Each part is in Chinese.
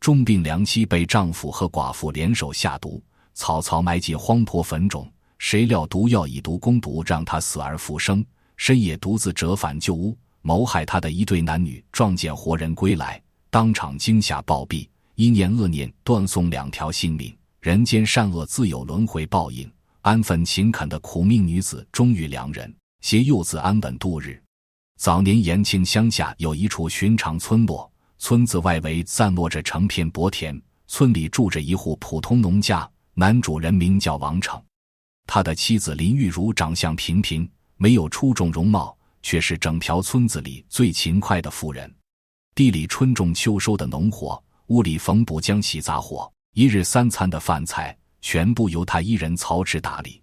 重病良妻被丈夫和寡妇联手下毒，草草埋进荒坡坟冢，谁料毒药以毒攻毒，让她死而复生。深夜独自折返旧屋，谋害她的一对男女撞见活人归来，当场惊吓暴毙，一念恶念断送2条性命。人间善恶自有轮回报应，安分勤恳的苦命女子终遇良人，携幼子安稳度日。早年延庆乡下有一处寻常村落，村子外围散落着成片薄田，村里住着一户普通农家，男主人名叫王成。他的妻子林玉如长相平平，没有出众容貌，却是整条村子里最勤快的妇人。地里春种秋收的农活，屋里缝补浆洗杂活，一日3餐的饭菜全部由他一人操持打理。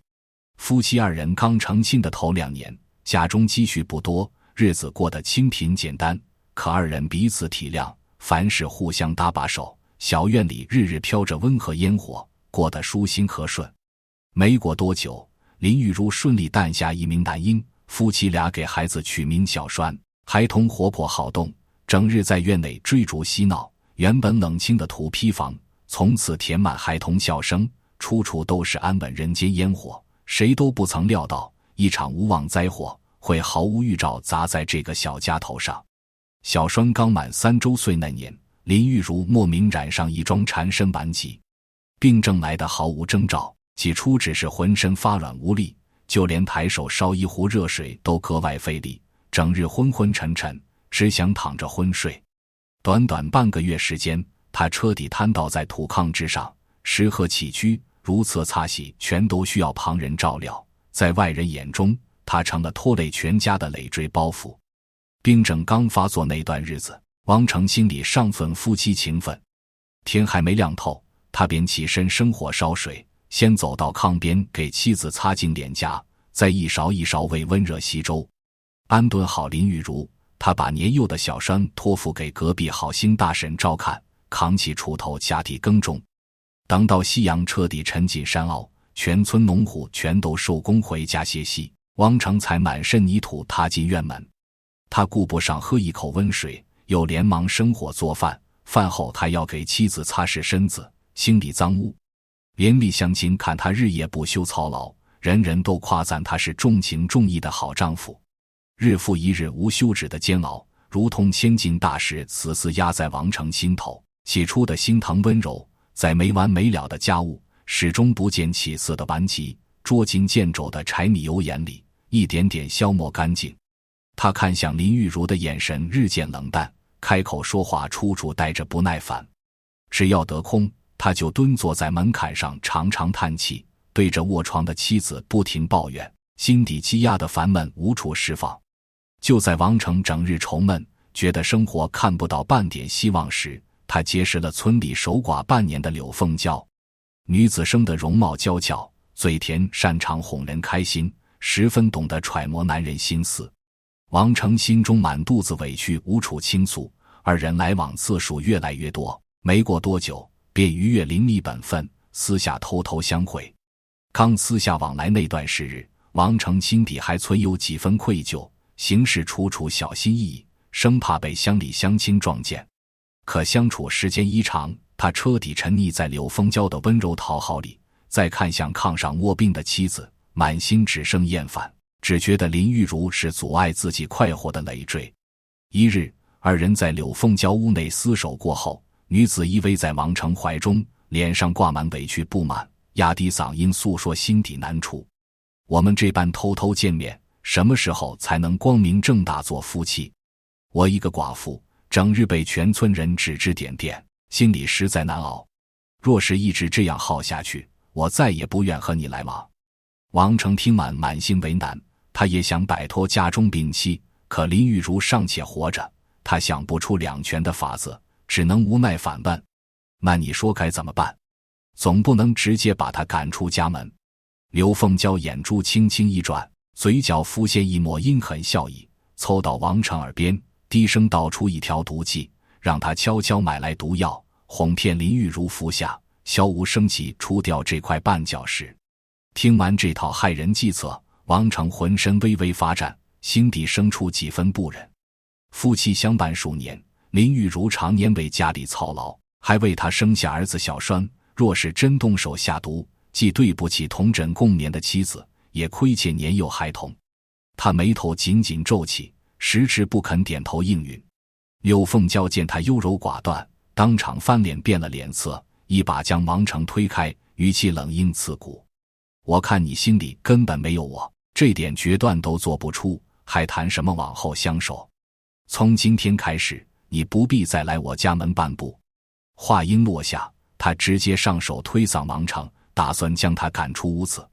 夫妻2人刚成亲的头2年，家中积蓄不多，日子过得清贫简单，可2人彼此体谅，凡事互相搭把手，小院里日日飘着温和烟火，过得舒心和顺。没过多久，林玉如顺利诞下一名男婴，夫妻俩给孩子取名小栓。孩童活泼好动，整日在院内追逐嬉闹，原本冷清的土坯房从此填满孩童笑声，处处都是安稳人间烟火。谁都不曾料到，一场无妄灾祸会毫无预兆砸在这个小家头上。小栓刚满3周岁那年，林玉如莫名染上一桩缠身顽疾，病症来得毫无征兆，起初只是浑身发软无力，就连抬手烧一壶热水都格外费力，整日昏昏沉沉，只想躺着昏睡。短短半个月时间，他彻底瘫倒在土炕之上，食喝起居如厕擦洗全都需要旁人照料，在外人眼中，他成了拖累全家的累赘包袱。病症刚发作那段日子，王成心里尚愤夫妻情分。天还没亮透，他便起身生火烧水，先走到炕边给妻子擦净脸颊，再一勺一勺喂温热稀粥。安顿好林玉如，他把年幼的小栓托付给隔壁好心大婶照看，扛起锄头下地耕种。等到夕阳彻底沉进山坳，全村农户全都收工回家歇息，王成才满身泥土踏进院门。他顾不上喝一口温水，又连忙生火做饭，饭后还要给妻子擦拭身子，清理脏污。邻里乡亲看他日夜不休操劳，人人都夸赞他是重情重义的好丈夫。日复一日无休止的煎熬，如同千斤大石死死压在王成心头。起初的心疼温柔，在没完没了的家务，始终不见起色的顽疾，捉襟见肘的柴米油盐里，一点点消磨干净。他看向林玉如的眼神日渐冷淡，开口说话处处带着不耐烦。只要得空，他就蹲坐在门槛上长长叹气，对着卧床的妻子不停抱怨，心底积压的烦闷无处释放。就在王成整日愁闷，觉得生活看不到半点希望时，他结识了村里守寡半年的柳凤娇。女子生得容貌娇俏，嘴甜，擅长哄人开心，十分懂得揣摩男人心思。王成心中满肚子委屈无处倾诉，2人来往次数越来越多，没过多久便逾越邻里本分，私下偷偷相会。刚私下往来那段时日，王成心底还存有几分愧疚，行事处处小心翼翼，生怕被乡里乡亲撞见。可相处时间一长，他彻底沉溺在柳凤娇的温柔讨好里，再看向炕上卧病的妻子，满心只剩厌烦，只觉得林玉如是阻碍自己快活的累赘。一日，2人在柳凤娇屋内厮守过后，女子依偎在王成怀中，脸上挂满委屈不满，压低嗓音诉说心底难处。我们这般偷偷见面，什么时候才能光明正大做夫妻？我一个寡妇，整日被全村人指指点点，心里实在难熬。若是一直这样耗下去，我再也不愿和你来往。王成听完满心为难，他也想摆脱家中病妻，可林玉如尚且活着，他想不出两全的法子，只能无奈反问：那你说该怎么办？总不能直接把他赶出家门。刘凤娇眼珠轻轻一转，嘴角浮现一抹阴狠笑意，凑到王成耳边低声道出一条毒计，让他悄悄买来毒药，哄骗林玉如服下，悄无声息除掉这块绊脚石。听完这套害人计策，王成浑身微微发颤，心底生出几分不忍。夫妻相伴数年，林玉如常年为家里操劳，还为他生下儿子小栓，若是真动手下毒，既对不起同枕共眠的妻子，也亏欠年幼孩童。他眉头紧紧皱起，迟迟不肯点头应允。柳凤娇见他优柔寡断，当场翻脸变了脸色，一把将王成推开，语气冷硬刺骨：我看你心里根本没有我，这点决断都做不出，还谈什么往后相守？从今天开始，你不必再来我家门半步。话音落下，他直接上手推搡王成，打算将他赶出屋子。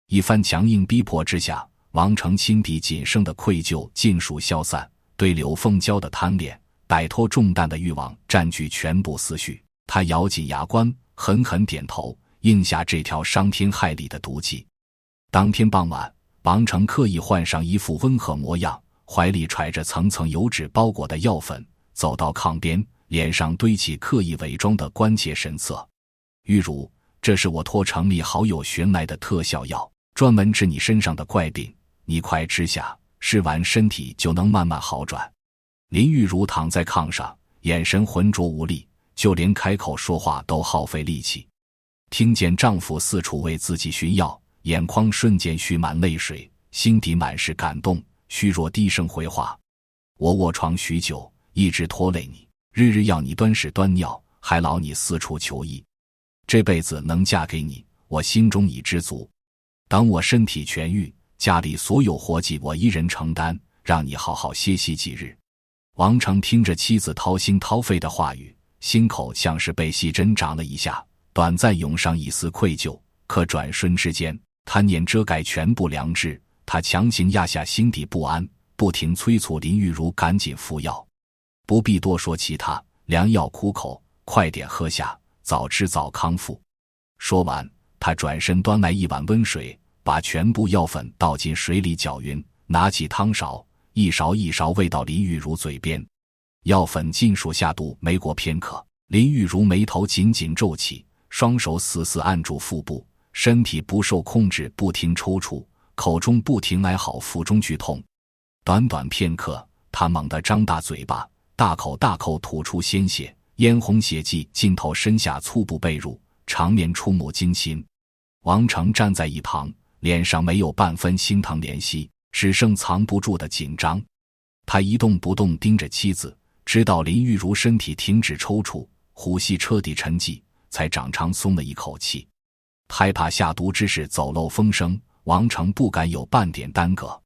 一番强硬逼迫之下，王成心底仅剩的愧疚尽数消散，对柳凤娇的贪恋、摆脱重担的欲望占据全部思绪。他咬紧牙关，狠狠点头，应下这条伤天害理的毒计。当天傍晚，王成刻意换上一副温和模样，怀里揣着层层油纸包裹的药粉，走到炕边，脸上堆起刻意伪装的关切神色。玉茹，这是我托城里好友寻来的特效药，专门治你身上的怪病，你快吃下，吃完身体就能慢慢好转。林玉茹躺在炕上，眼神浑浊无力，就连开口说话都耗费力气。听见丈夫四处为自己寻药，眼眶瞬间蓄满泪水，心底满是感动，虚弱低声回话：我卧床许久，一直拖累你，日日要你端屎端尿，还劳你四处求医。这辈子能嫁给你，我心中已知足。等我身体痊愈，家里所有活计我一人承担，让你好好歇息几日。王成听着妻子掏心掏肺的话语，心口像是被细针长了一下，短暂涌上一丝愧疚，可转瞬之间，贪念遮盖全部良知，他强行压下心底不安，不停催促林玉茹赶紧服药。不必多说其他，良药苦口，快点喝下，早吃早康复。说完，他转身端来一碗温水，把全部药粉倒进水里搅匀，拿起汤勺，一勺一勺喂到林玉茹嘴边。药粉尽数下肚，没过片刻，林玉茹眉头紧紧皱起，双手死死按住腹部，身体不受控制不停抽搐，口中不停哀嚎腹中剧痛。短短片刻，他猛地张大嘴巴，大口大口吐出鲜血，嫣红血迹浸透身下粗布被褥，场面触目惊心。王成站在一旁，脸上没有半分心疼怜惜，只剩藏不住的紧张。他一动不动盯着妻子，直到林玉茹身体停止抽搐，呼吸彻底沉寂，才长长松了一口气。害怕下毒之事走漏风声，王成不敢有半点耽搁。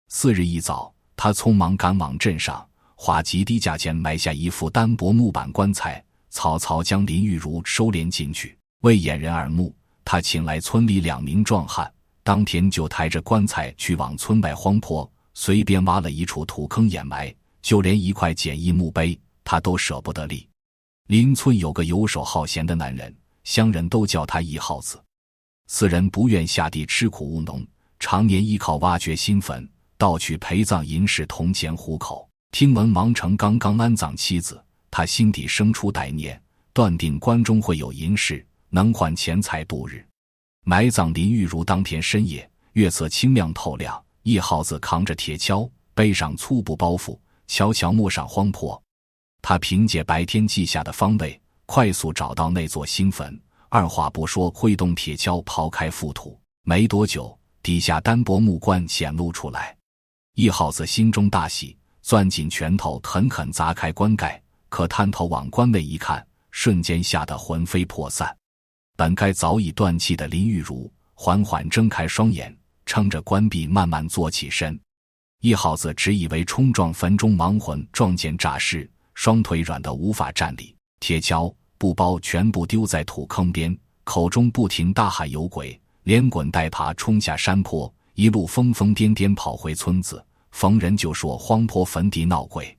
次日一早，他匆忙赶往镇上，花极低价钱买下一副单薄木板棺材，草草将林玉茹收敛进去。为掩人耳目，他请来村里2名壮汉，当天就抬着棺材去往村外荒坡，随便挖了一处土坑掩埋，就连一块简易墓碑他都舍不得立。邻村有个游手好闲的男人，乡人都叫他一号子。此人不愿下地吃苦务农，常年依靠挖掘新坟，盗取陪葬银饰铜钱糊口。听闻王成刚刚安葬妻子，他心底生出歹念，断定棺中会有银饰，能换钱财度日。埋葬林玉茹当天深夜，月色清亮透亮，一号子扛着铁锹，背上粗布包袱，悄悄摸上荒坡。他凭借白天记下的方位，快速找到那座新坟，二话不说挥动铁锹刨开覆土。没多久，底下单薄木棺显露出来。一号子心中大喜，攥紧拳头狠狠砸开棺盖，可探头往棺内一看，瞬间吓得魂飞魄散。本该早已断气的林玉茹缓缓睁开双眼，撑着棺壁慢慢坐起身。一号子只以为冲撞坟中亡魂撞见诈尸，双腿软得无法站立，铁锹布包全部丢在土坑边，口中不停大喊有鬼，连滚带爬冲下山坡，一路疯疯癫癫跑回村子，逢人就说荒坡坟地闹鬼。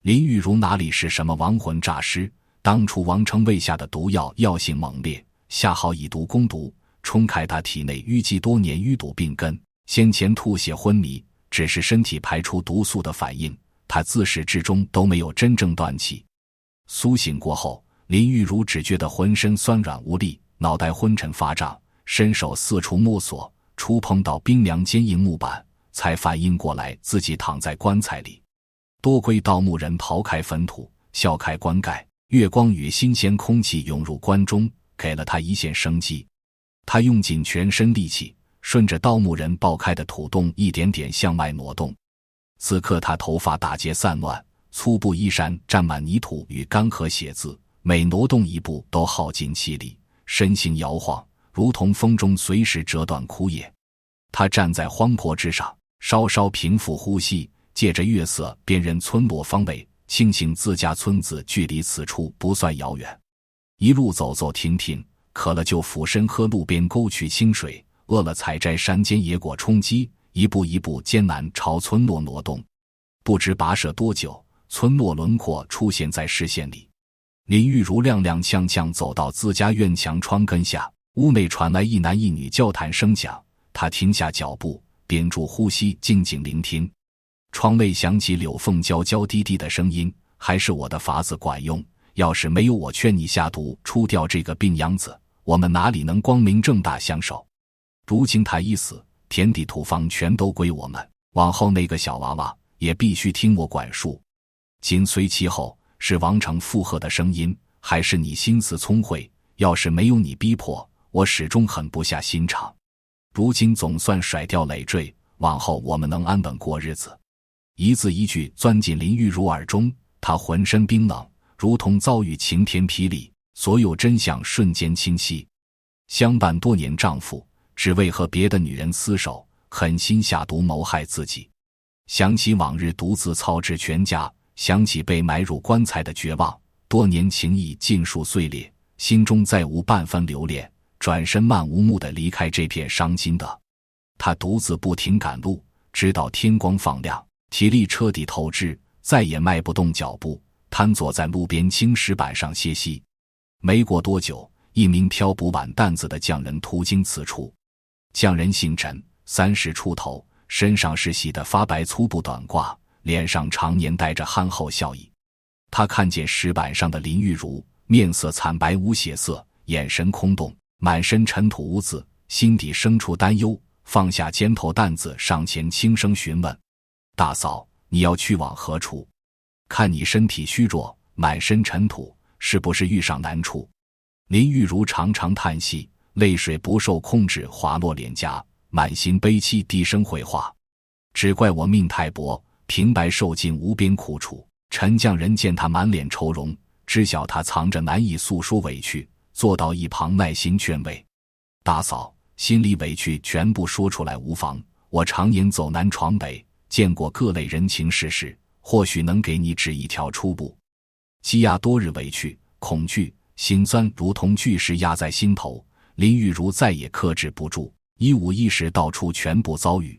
林玉茹哪里是什么亡魂诈尸，当初王成喂下的毒药药性猛烈，下好以毒攻毒，冲开他体内淤积多年淤堵病根，先前吐血昏迷只是身体排出毒素的反应，他自始至终都没有真正断气。苏醒过后，林玉茹只觉得浑身酸软无力，脑袋昏沉发胀，伸手四处摸索，触碰到冰凉坚硬木板，才反应过来自己躺在棺材里。多亏盗墓人刨开坟土，撬开棺盖，月光与新鲜空气涌入关中，给了他一线生机。他用尽全身力气，顺着盗墓人爆开的土洞一点点向外挪动。此刻他头发打结散乱，粗布衣衫沾满泥土与干涸血渍，每挪动一步都耗尽气力，身形摇晃，如同风中随时折断枯叶。他站在荒坡之上，稍稍平复呼吸，借着月色辨认村落方位，庆幸自家村子距离此处不算遥远。一路走走停停，渴了就俯身喝路边沟渠清水，饿了采摘山间野果充饥，一步一步艰难朝村落挪动。不知跋涉多久，村落轮廓出现在视线里。林玉如踉踉跄跄走到自家院墙窗根下，屋内传来一男一女交谈声响，他停下脚步，屏住呼吸，静静聆听。窗内响起柳凤娇娇滴滴的声音：“还是我的法子管用，要是没有我劝你下毒除掉这个病秧子，我们哪里能光明正大相守？如今他一死，田地土方全都归我们，往后那个小娃娃也必须听我管束。”紧随其后是王成附和的声音：“还是你心思聪慧，要是没有你逼迫，我始终狠不下心肠。如今总算甩掉累赘，往后我们能安稳过日子。”一字一句钻进林玉如耳中，她浑身冰冷，如同遭遇晴天霹雳，所有真相瞬间清晰。相伴多年丈夫，只为和别的女人厮守，狠心下毒谋害自己。想起往日独自操持全家，想起被埋入棺材的绝望，多年情谊尽数碎裂，心中再无半分留恋，转身漫无目地离开这片伤心的。他独自不停赶路，直到天光放亮，体力彻底透支，再也迈不动脚步，瘫坐在路边青石板上歇息。没过多久，一名挑补碗担子的匠人途经此处。匠人姓陈，30出头，身上是洗得发白粗布短褂，脸上常年带着憨厚笑意。他看见石板上的林玉如，面色惨白无血色，眼神空洞，满身尘土污渍，心底生出担忧，放下肩头担子，上前轻声询问：“大嫂，你要去往何处？看你身体虚弱，满身尘土，是不是遇上难处？”林玉如长长叹息，泪水不受控制滑落脸颊，满心悲戚，低声回话：“只怪我命太薄，平白受尽无边苦楚。”陈匠人见他满脸愁容，知晓他藏着难以诉说委屈，坐到一旁耐心劝慰：“大嫂，心里委屈全部说出来无妨，我常年走南闯北，见过各类人情世事，或许能给你指一条出路。”积压多日委屈、恐惧、心酸如同巨石压在心头，林玉如再也克制不住，一五一十道出全部遭遇。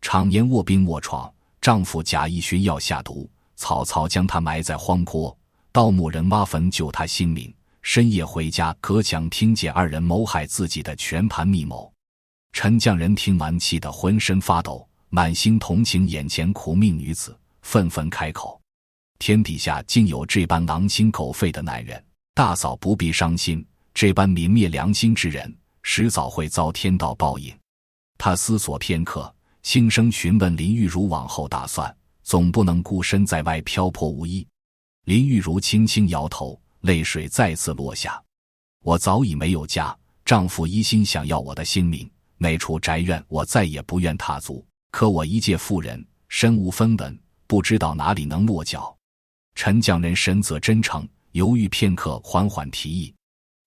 常年卧病卧床，丈夫假意寻药下毒，草草将她埋在荒坡，盗墓人挖坟救她性命，深夜回家隔墙听见二人谋害自己的全盘密谋。陈匠人听完气得浑身发抖，满心同情眼前苦命女子，愤愤开口：“天底下竟有这般狼心狗肺的男人，大嫂不必伤心，这般泯灭良心之人，迟早会遭天道报应。”他思索片刻，轻声询问林玉如往后打算，总不能孤身在外漂泊无依。林玉如轻轻摇头，泪水再次落下：“我早已没有家，丈夫一心想要我的性命，那处宅院我再也不愿踏足，可我一介妇人，身无分文，不知道哪里能落脚。”陈匠人神色真诚，犹豫片刻，缓缓提议：“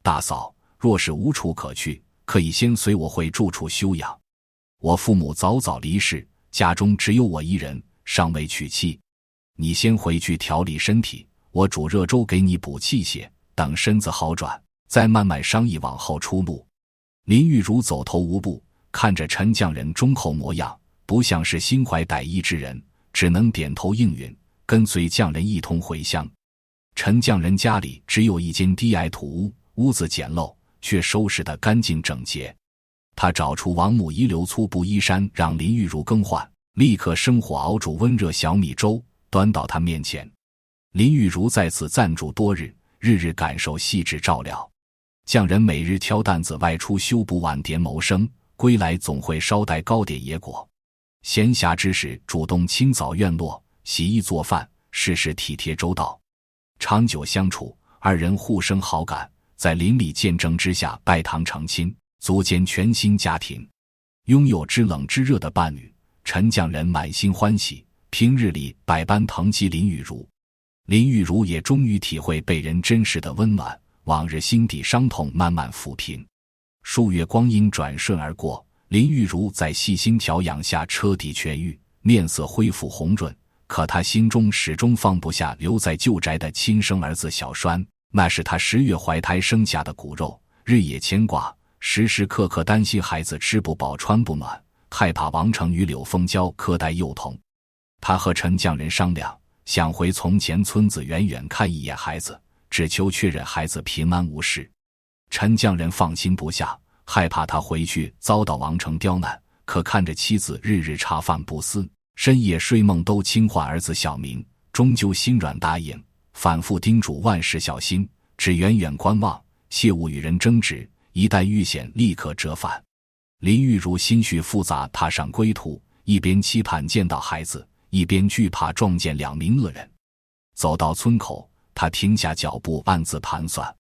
大嫂，若是无处可去，可以先随我回住处休养。我父母早早离世，家中只有我一人，尚未娶妻。你先回去调理身体，我煮热粥给你补气血，等身子好转，再慢慢商议往后出路。”林玉如走投无步，看着陈匠人忠厚模样，不像是心怀歹意之人，只能点头应允，跟随匠人一同回乡。陈匠人家里只有一间低矮土屋，屋子简陋，却收拾得干净整洁。他找出王母遗留粗布衣衫让林玉如更换，立刻生火熬煮温热小米粥，端到他面前。林玉如在此暂住多日，日日感受细致照料。匠人每日挑担子外出修补碗碟谋生，归来总会捎带糕点野果。闲暇之时主动清扫院落，洗衣做饭，事事体贴周到。长久相处，二人互生好感，在邻里见证之下拜堂成亲，组建全新家庭。拥有知冷知热的伴侣，陈匠人满心欢喜，平日里百般疼惜林玉如。林玉如也终于体会被人珍视的温暖，往日心底伤痛慢慢抚平。数月光阴转瞬而过，林玉如在细心调养下彻底痊愈，面色恢复红润。可她心中始终放不下留在旧宅的亲生儿子小栓，那是她10月怀胎生下的骨肉，日夜牵挂，时时刻刻担心孩子吃不饱穿不暖，害怕王成与柳凤娇苛待幼童。他和陈匠人商量，想回从前村子远远看一眼孩子，只求确认孩子平安无事。陈匠人放心不下，害怕他回去遭到王成刁难，可看着妻子日日茶饭不思，深夜睡梦都轻唤儿子小名，终究心软答应，反复叮嘱万事小心，只远远观望，切勿与人争执，一旦遇险立刻折返。林玉如心绪复杂，踏上归途，一边期盼见到孩子，一边惧怕撞见2名恶人。走到村口，他停下脚步，暗自盘算，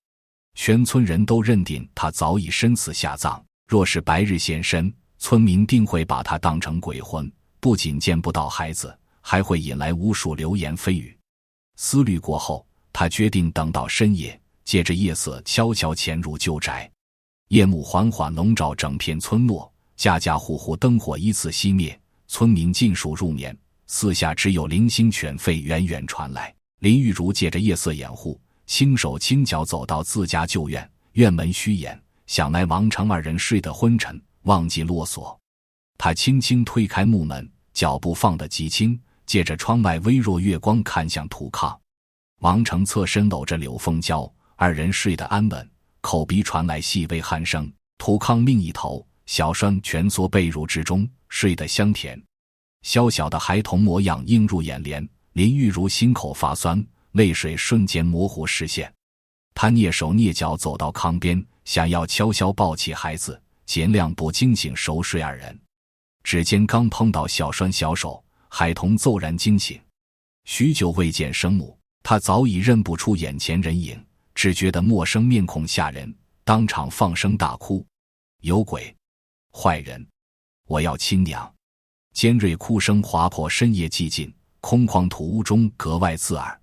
全村人都认定他早已身死下葬，若是白日现身，村民定会把他当成鬼魂，不仅见不到孩子，还会引来无数流言蜚语。思虑过后，他决定等到深夜，借着夜色悄悄潜入旧宅。夜幕缓缓笼罩整片村落，家家户户灯火依次熄灭，村民尽数入眠，四下只有零星犬吠远远传来。林玉如借着夜色掩护，轻手轻脚走到自家旧院，院门虚掩，想来王成2人睡得昏沉，忘记落锁。他轻轻推开木门，脚步放得极轻，借着窗外微弱月光看向土炕。王成侧身搂着柳凤娇，2人睡得安稳，口鼻传来细微鼾声。土炕另一头，小栓蜷缩被褥之中，睡得香甜。小小的孩童模样映入眼帘，林玉如心口发酸，泪水瞬间模糊视线。他蹑手蹑脚走到炕边，想要悄悄抱起孩子，尽量不惊醒熟睡2人。指尖刚碰到小栓小手，孩童骤然惊醒。许久未见生母，他早已认不出眼前人影，只觉得陌生面孔吓人，当场放声大哭：有鬼！坏人！我要亲娘！尖锐哭声划破深夜寂静，空旷土屋中格外刺耳。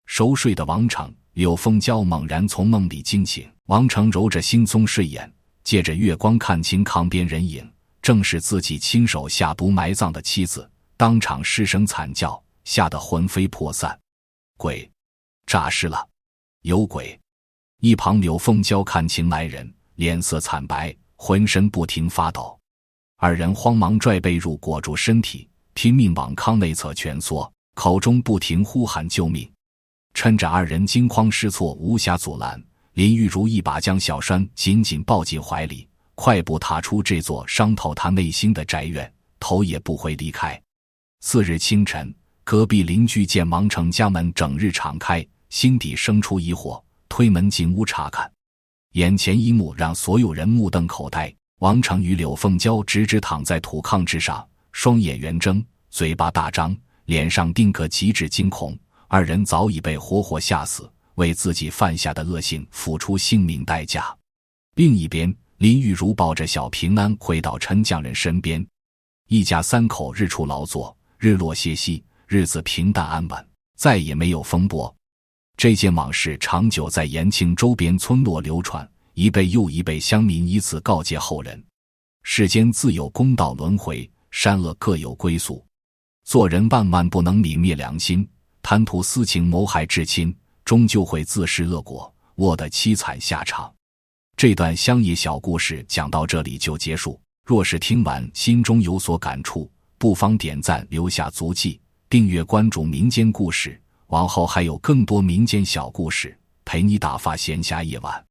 熟睡的王成、柳凤娇猛然从梦里惊醒，王成揉着惺忪睡眼，借着月光看清炕边人影，正是自己亲手下毒埋葬的妻子，当场失声惨叫，吓得魂飞魄散。鬼！诈尸了！有鬼！一旁柳凤娇看清来人，脸色惨白，浑身不停发抖。2人慌忙拽被褥裹住身体，拼命往炕内侧蜷缩，口中不停呼喊救命。趁着2人惊慌失措无暇阻拦，林玉如一把将小栓紧紧抱进怀里，快步踏出这座伤透他内心的宅院，头也不回离开。次日清晨，隔壁邻居见王成家门整日敞开，心底生出疑惑，推门进屋查看。眼前一幕让所有人目瞪口呆，王成与柳凤娇直直躺在土炕之上，双眼圆睁，嘴巴大张，脸上定格极致惊恐，2人早已被活活吓死，为自己犯下的恶行付出性命代价。另一边，林玉如抱着小平安回到陈匠人身边，一家3口日出劳作，日落歇息，日子平淡安稳，再也没有风波。这件往事长久在延庆周边村落流传，一辈又一辈乡民以此告诫后人：世间自有公道轮回，善恶各有归宿。做人万万不能泯灭良心，贪图私情谋害至亲，终究会自食恶果，落得凄惨下场。这段乡野小故事讲到这里就结束。若是听完心中有所感触，不妨点赞留下足迹，订阅关注民间故事，往后还有更多民间小故事陪你打发闲暇夜晚。